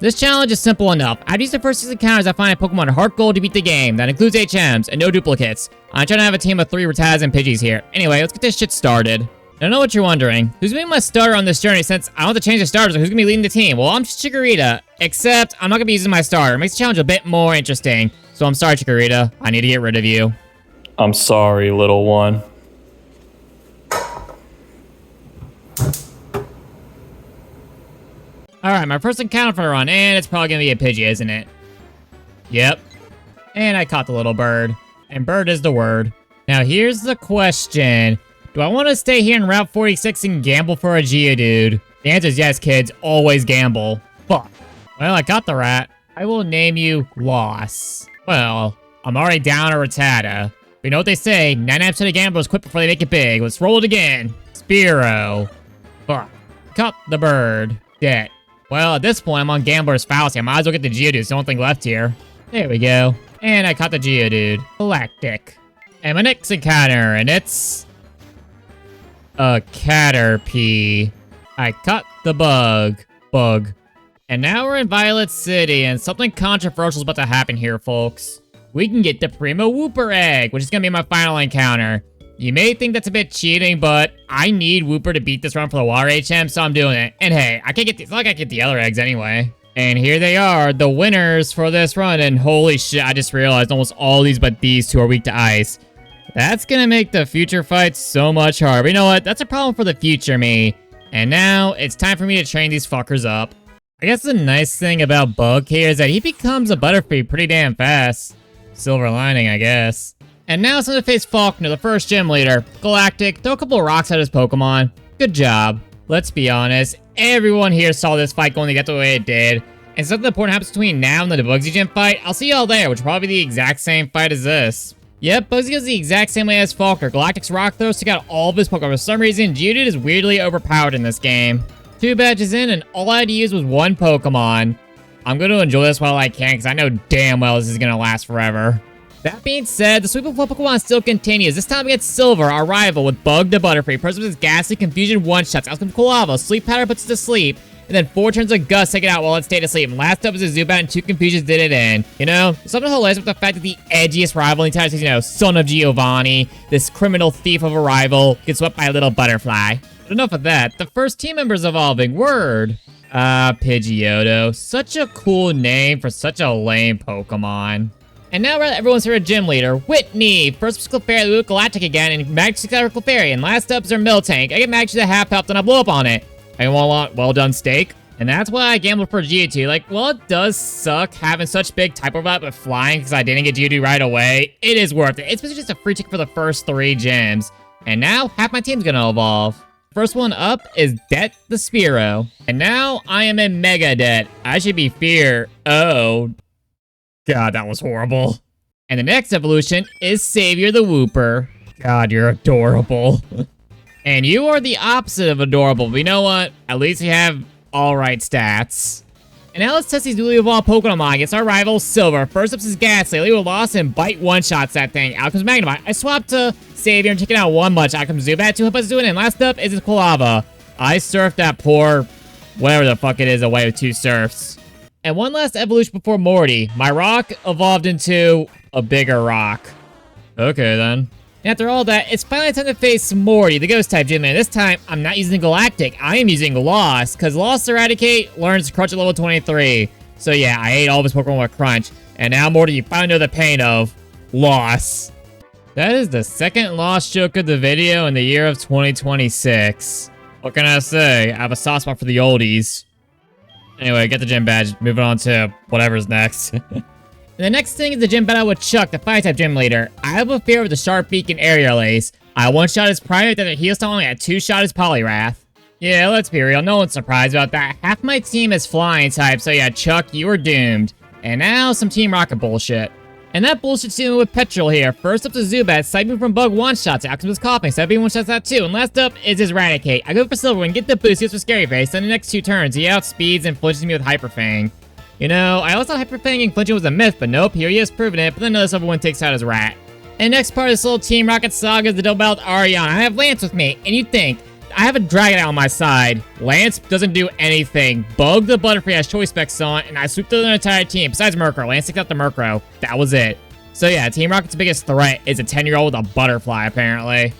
This challenge is simple enough. I've used the first 6 encounters I find in Pokemon Heartgold to beat the game. That includes HMs and no duplicates. I'm trying to have a team of 3 Rattatas and Pidgeys here. Anyway, let's get this shit started. I know what you're wondering. Who's gonna be my starter on this journey since I don't have to change the starters? Who's gonna be leading the team? Well, I'm Chikorita, except I'm not gonna be using my starter. It makes the challenge a bit more interesting. So I'm sorry, Chikorita. I need to get rid of you. I'm sorry, little one. Alright, my first encounter for the run, and it's probably gonna be a Pidgey, isn't it? Yep. And I caught the little bird. And bird is the word. Now here's the question. Do I want to stay here in Route 46 and gamble for a Geodude? The answer is yes, kids. Always gamble. Fuck. Well, I got the rat. I will name you Loss. Well, I'm already down a Rattata. But you know what they say, 99% of gamblers quit before they make it big. Let's roll it again. Spearow. Fuck. Caught the bird. Dead. Well, at this point, I'm on Gambler's Fallacy. I might as well get the Geodude. It's the only thing left here. There we go. And I caught the Geodude. Galactic. And my next encounter, and it's a Caterpie. I caught the bug. And now we're in Violet City, and something controversial is about to happen here, folks. We can get the Primo Wooper egg, which is gonna be my final encounter. You may think that's a bit cheating, but I need Wooper to beat this run for the Water HM, so I'm doing it. And hey, I can't get it's not like I get the other eggs anyway. And here they are, the winners for this run, and holy shit, I just realized almost all these but these 2 are weak to ice. That's gonna make the future fights so much harder. But you know what? That's a problem for the future me. And now, it's time for me to train these fuckers up. I guess the nice thing about Bug here is that he becomes a Butterfree pretty damn fast. Silver lining, I guess. And now it's time to face Faulkner, the first gym leader. Galactic, throw a couple of rocks at his Pokemon. Good job. Let's be honest, everyone here saw this fight going to get the way it did. And something important happens between now and the Bugsy Gym fight. I'll see y'all there, which will probably be the exact same fight as this. Yep, Bugsy goes the exact same way as Faulkner. Galactic's rock throws took out all of his Pokemon. For some reason, Geodude is weirdly overpowered in this game. 2 badges in, and all I had to use was 1 Pokemon. I'm going to enjoy this while I can, because I know damn well this is going to last forever. That being said, the sweep of Pokemon still continues. This time against Silver, our rival, with Bug the Butterfree. First with his Ghastly Confusion one-shots. Out comes Quilava. Sleep Powder puts it to sleep. And then 4 turns of Gust take it out while it stayed asleep. And last up is a Zubat, and 2 Confusions did it in. You know, there's something hilarious with the fact that the edgiest rival in the entire season, you know, son of Giovanni, this criminal thief of a rival, gets swept by a little butterfly. But enough of that. The first team member's evolving. Word. Pidgeotto. Such a cool name for such a lame Pokemon. And now everyone's here a gym leader. Whitney! First was Clefairy, we went Galactic again, and Magic got her Clefairy. And last up is our Miltank. I get Magic to the half health, and I blow up on it. I want well done steak. And that's why I gambled for Geodude. Like, well, it does suck having such big type overlap with flying because I didn't get Geodude right away. It is worth it. It's basically just a free ticket for the first 3 gyms. And now, half my team's gonna evolve. First one up is Det the Spearow. And now, I am in Mega Det. I should be Fear. Oh. God, that was horrible. And the next evolution is Savior the Wooper. God, you're adorable. And you are the opposite of adorable, but you know what? At least you have alright stats. And now let's test these newly evolved Pokemon against our rival, Silver. First up is Ghastly. Leave a loss and bite one-shots that thing. Out comes Magnemite. I swapped to Savior and taking out 1 much. Out comes Zubat, 2 hit doing it. And last up is Quilava. I surfed that poor, whatever the fuck it is, away with 2 surfs. And one last evolution before Morty. My rock evolved into a bigger rock. Okay, then. And after all that, it's finally time to face Morty, the Ghost-type gym man. This time, I'm not using Galactic. I am using Lost, because Lost Eradicate learns Crunch at level 23. So yeah, I ate all of his Pokemon with Crunch. And now, Morty, you finally know the pain of loss. That is the 2nd lost joke of the video in the year of 2026. What can I say? I have a soft spot for the oldies. Anyway, get the gym badge. Moving on to whatever's next. And the next thing is the gym battle with Chuck, the Fire-type gym leader. I have a fear with the Sharp Beak and Aerial Ace. I one-shot his Primate, then heal style only had 2-shot his Poliwrath. Yeah, let's be real, no one's surprised about that. Half my team is flying type, so yeah, Chuck, you are doomed. And now, some Team Rocket bullshit. And that bullshit's dealing with Petrol here. First up to Zubat, side move from Bug one-shots, out comes his Coughing, side beam one-shots that too. And last up is his Eradicate. I go for Silver and get the boost, he goes for Scary Face, then the next 2 turns, he outspeeds and flinches me with Hyper Fang. You know, I always thought Hyper Fang and flinching was a myth, but nope, here he has proven it, but then another Silver one takes out his Rat. And next part of this little Team Rocket saga is the double battle with Ariana. I have Lance with me, and you'd think, I have a Dragonite on my side. Lance doesn't do anything. Bug the Butterfree has Choice Specs on, and I swooped through the entire team. Besides Murkrow, Lance takes out the Murkrow. That was it. So yeah, Team Rocket's biggest threat is a 10-year-old with a butterfly, apparently.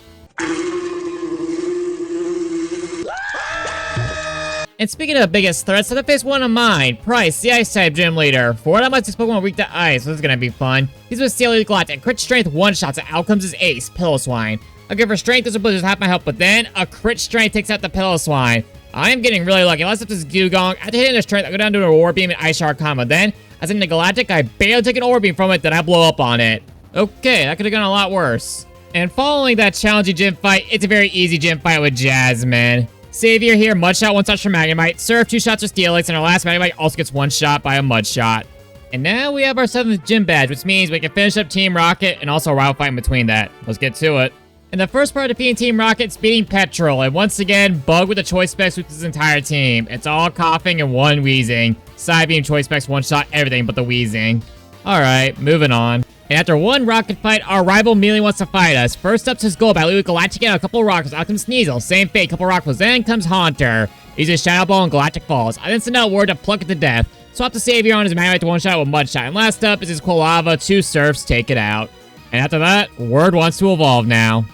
And speaking of biggest threats, let me face one of mine. Price, the Ice-type gym leader. 4 out of my 6 Pokemon weak to Ice, so this is gonna be fun. He's with Steely Galactic. Crit Strength one-shots, and out comes his ace, Pillow-Swine. I'll give her Strength as a blizzard, half my health, but then a Crit Strength takes out the Pillow-Swine. I am getting really lucky. Last up is Gugong. After hitting a Strength, I go down to a War Beam and Ice Shard combo. Then, as in the Galactic, I barely take an War Beam from it, then I blow up on it. Okay, that could have gone a lot worse. And following that challenging gym fight, it's a very easy gym fight with Jasmine. Savior here, Mud Shot, 1 touch from Magnemite. Surf, 2 shots with Steelix, and our last Magnemite also gets 1 shot by a Mud Shot. And now we have our 7th gym badge, which means we can finish up Team Rocket and also a rival fight in between that. Let's get to it. In the first part of defeating Team Rocket, it's beating Petrol, and once again, Bug with the Choice Specs with his entire team. It's all coughing and 1 wheezing. Side Beam, Choice Specs, 1 shot, everything but the wheezing. Alright, moving on. And after 1 rocket fight, our rival immediately wants to fight us. First up is Gold Battle with Galactic and a couple of rockets. Out comes Sneasel, same fate, couple of rockets. Then comes Haunter. He's a Shadow Ball and Galactic Falls. I then send out word to pluck it to death. Swap the Savior on his Magnemite to 1 shot with Mud Shot. And last up is his Quilava, 2 Surfs, take it out. And after that, Word wants to evolve now.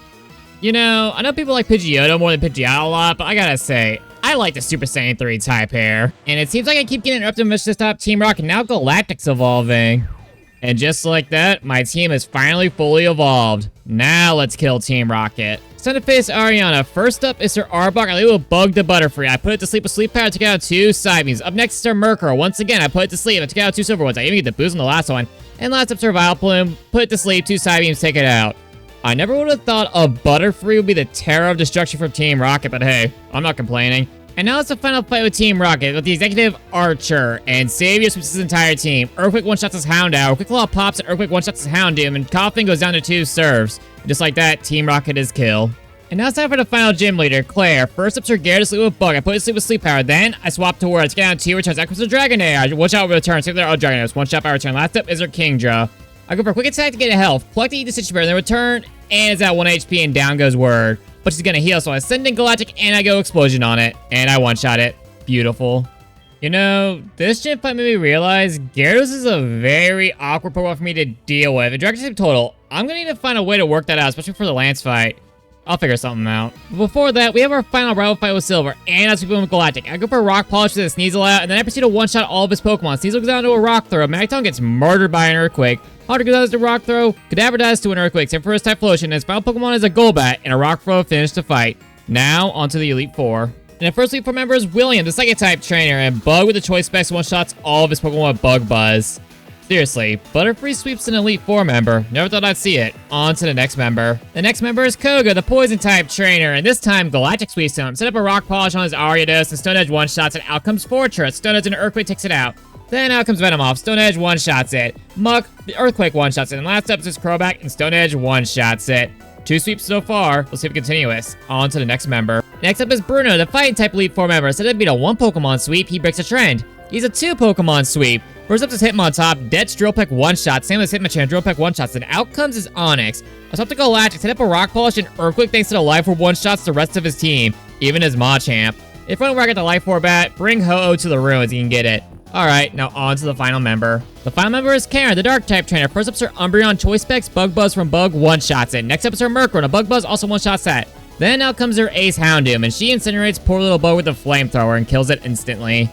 You know, I know people like Pidgeotto more than Pidgeotto a lot, but I gotta say, I like the Super Saiyan 3 type hair. And it seems like I keep getting interrupted with to stop Team Rocket, and now Galactic's evolving. And just like that, my team is finally fully evolved. Now let's kill Team Rocket. It's time to face Ariana. First up is her Arbok. I leave with Bug the Butterfree. I put it to sleep with Sleep Powder, took out 2 Side Beams. Up next is her Murkrow. Once again, I put it to sleep. I took out 2 Silver Ones. I even get the boost on the last one. And last up's her Vileplume. Put it to sleep, 2 Side Beams, take it out. I never would have thought a Butterfree would be the terror of destruction for Team Rocket, but hey, I'm not complaining. And now it's the final fight with Team Rocket, with the Executive Archer, and Savior sweeps his entire team. Earthquake one-shots his Houndour, Quick Claw pops, and Earthquake one-shots his Houndoom, and Coughing goes down to 2 serves. And just like that, Team Rocket is killed. And now it's time for the final gym leader, Claire. First up's her Gyarados to sleep with Bug. I put it to sleep with Sleep Power. Then I swap to Words. Get down 2 returns. That comes to Dragonair. Watch out return. Save their Dragonairs. 1 shot by return. Last up is her Kingdra. I go for a quick attack to get a health. Pluck to eat the Citrus then return. And it's at 1 HP and down goes Word. But she's gonna heal, so I send in Galactic and I go Explosion on it. And I one-shot it. Beautiful. You know, this gym fight made me realize Gyarados is a very awkward Pokemon for me to deal with. In Dragon Type Total, I'm gonna need to find a way to work that out, especially for the Lance fight. I'll figure something out. But before that, we have our final rival fight with Silver, and as we go with Galactic. I go for a Rock Polish with a Sneasel out, and then I proceed to one-shot all of his Pokemon. Sneasel goes down to a Rock Throw, Magneton gets murdered by an Earthquake. Haunter goes down to a Rock Throw, Cadaver dies to an Earthquake, except for his Typhlosion, and his final Pokemon is a Golbat, and a Rock Throw finished the fight. Now, onto the Elite Four. And the first Elite Four member is William, the Psychic-type trainer, and Bug with the Choice Specs one-shots all of his Pokemon with Bug Buzz. Seriously, Butterfree sweeps an Elite Four member. Never thought I'd see it. On to the next member. The next member is Koga, the Poison-type trainer, and this time Galactic sweeps him. Set up a Rock Polish on his Ariados, and Stone Edge one-shots, and out comes Fortress. Stone Edge and Earthquake takes it out. Then out comes Venomoth. Stone Edge one-shots it. Muck, the Earthquake one-shots it. And last up is Crobat, and Stone Edge one-shots it. 2 sweeps so far. Let's see if we continuous. On to the next member. Next up is Bruno, the Fighting-type Elite Four member. Instead of being a 1 Pokemon sweep, he breaks a trend. He's a 2 Pokemon sweep. First up is Hitmontop, Death's Drill Peck one-shot, same as Hitmonchan, Drill Peck one-shots, and out comes his Onix. I swap to Galactic, set up a Rock Polish, and Earthquake thanks to the Life Orb one-shots the rest of his team, even his Machamp. If I get the Life Orb bat, bring Ho-Oh to the ruins, you can get it. Alright, now on to the final member. The final member is Karen, the Dark-type trainer. First up is her Umbreon Choice Specs, Bug Buzz from Bug one-shots it. Next up is her Murkrow, and a Bug Buzz also one-shots that. Then out comes her Ace Houndoom, and she incinerates poor little Bug with a Flamethrower and kills it instantly.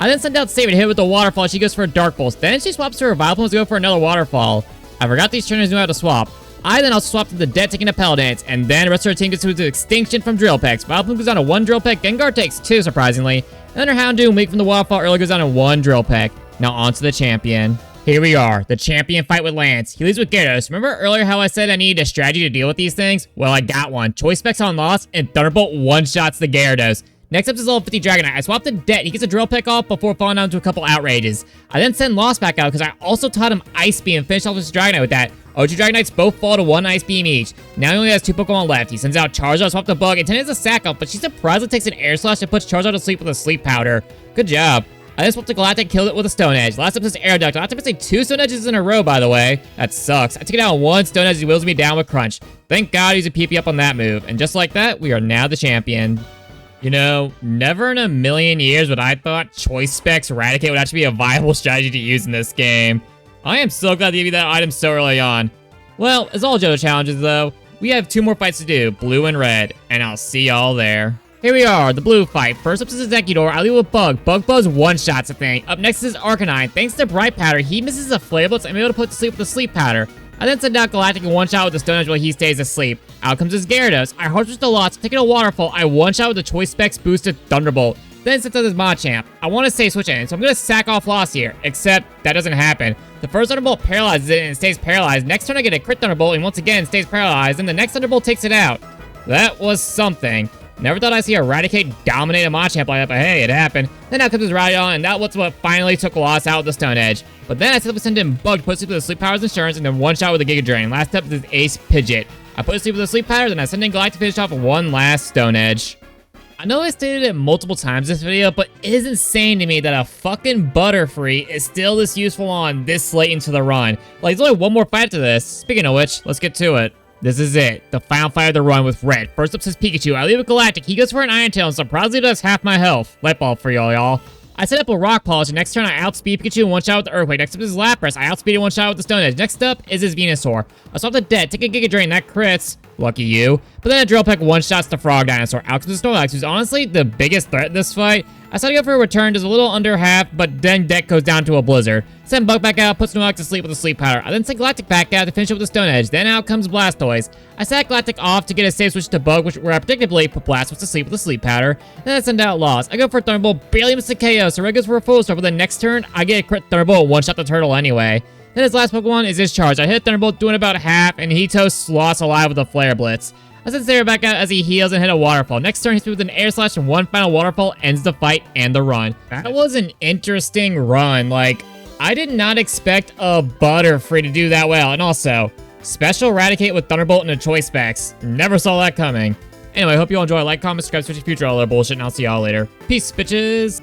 I then send out Saber to hit with a Waterfall. She goes for a Dark Pulse. Then she swaps to her Vileplume to go for another Waterfall. I forgot these trainers knew how to swap. I then also swap to the Dead taking a Pell Dance, and then the rest of her team gets to Extinction from Drill Pecks. Vileplume goes down to 1 Drill Peck, Gengar takes 2, surprisingly. And then her Houndoom, weak from the Waterfall earlier, goes down to 1 Drill Peck. Now on to the champion. Here we are, the champion fight with Lance. He leads with Gyarados. Remember earlier how I said I needed a strategy to deal with these things? Well, I got one. Choice Specs on loss, and Thunderbolt one-shots the Gyarados. Next up is level 50 Dragonite. I swapped the Det. He gets a Drill Peck off before falling down to a couple outrages. I then send Lost back out because I also taught him Ice Beam and finished off his Dragonite with that. OG Dragonites both fall to 1 Ice Beam each. Now he only has 2 Pokemon left. He sends out Charizard, swap the Bug, and 10 is a Sack Up, but she surprisingly takes an Air Slash and puts Charizard to sleep with a Sleep Powder. Good job. I then swapped to Galactic, killed it with a Stone Edge. Last up is Aerodactyl. Last up is 2 Stone Edges in a row, by the way. That sucks. I took it out on 1 Stone Edge, he wheels me down with Crunch. Thank God he's a PP up on that move. And just like that, we are now the champion. You know, never in a million years would I thought Choice Specs Eradicate would actually be a viable strategy to use in this game. I am so glad they gave you that item so early on. Well, as all Johto challenges though, we have 2 more fights to do, blue and red, and I'll see y'all there. Here we are, the blue fight. First up is Exeggutor. I leave with Bug. Bug Buzz one-shots the thing. Up next is Arcanine. Thanks to Bright Powder, he misses a Flavor Blitz. I'm able to put to sleep with the Sleep Powder. I then send out Galactic and one-shot with the Stone Edge while he stays asleep. Out comes his Gyarados. I Heart Switch the lots, taking a Waterfall. I one-shot with the Choice Specs boosted Thunderbolt. Then sets out his Machamp. I want to say switch in, so I'm going to sack off Loss here. Except, that doesn't happen. The first Thunderbolt paralyzes it and it stays paralyzed. Next turn I get a crit Thunderbolt and once again stays paralyzed. And the next Thunderbolt takes it out. That was something. Never thought I'd see Eradicate dominate a Machamp like that, but hey, it happened. Then out comes his Rhydon, and that was what finally took Loss out with the Stone Edge. But then I set up to send in Bug to put sleep with the Sleep Powder's Insurance, and then one-shot with the Giga Drain. Last up is Ace Pidgeot. I put sleep with the Sleep Powder, then I send in Galactic to finish off with one last Stone Edge. I know I stated it multiple times in this video, but it is insane to me that a fucking Butterfree is still this useful on this late into the run. Like, there's only one more fight after this. Speaking of which, let's get to it. This is it, the final fight of the run with Red. First up says Pikachu. I leave with Galactic. He goes for an Iron Tail and surprisingly does half my health. Light bulb for y'all. I set up a Rock Polish, and next turn I outspeed Pikachu and one-shot with the Earthquake. Next up is Lapras. I outspeed and one-shot with the Stone Edge. Next up is his Venusaur. I swap the Dead, take a Giga Drain, that crits. Lucky you. But then a Drill Peck one-shots the Frog Dinosaur. Out comes the Snorlax, who's honestly the biggest threat in this fight. I decided to go for a return, does a little under half, but then Deck goes down to a Blizzard. Send Bug back out, puts Snorlax to sleep with a Sleep Powder. I then send Galactic back out to finish it with the Stone Edge. Then out comes Blastoise. I set Galactic off to get a safe switch to Bug, where I predictably put Blastoise to sleep with a Sleep Powder. Then I send out Loss. I go for a Thunderbolt, barely miss a KO, so Red goes for a full start, but the next turn, I get a crit Thunderbolt and one-shot the Turtle anyway. Then his last Pokemon is his Charge. I hit Thunderbolt doing about half, and he toasts Loss alive with a Flare Blitz. I send Sarah back out as he heals and hit a Waterfall. Next turn, he hits me with an Air Slash and one final Waterfall ends the fight and the run. That was an interesting run. Like, I did not expect a Butterfree to do that well. And also, Special Eradicate with Thunderbolt and a Choice Specs. Never saw that coming. Anyway, hope you all enjoy. Like, comment, subscribe, switch to future all that bullshit, and I'll see y'all later. Peace, bitches!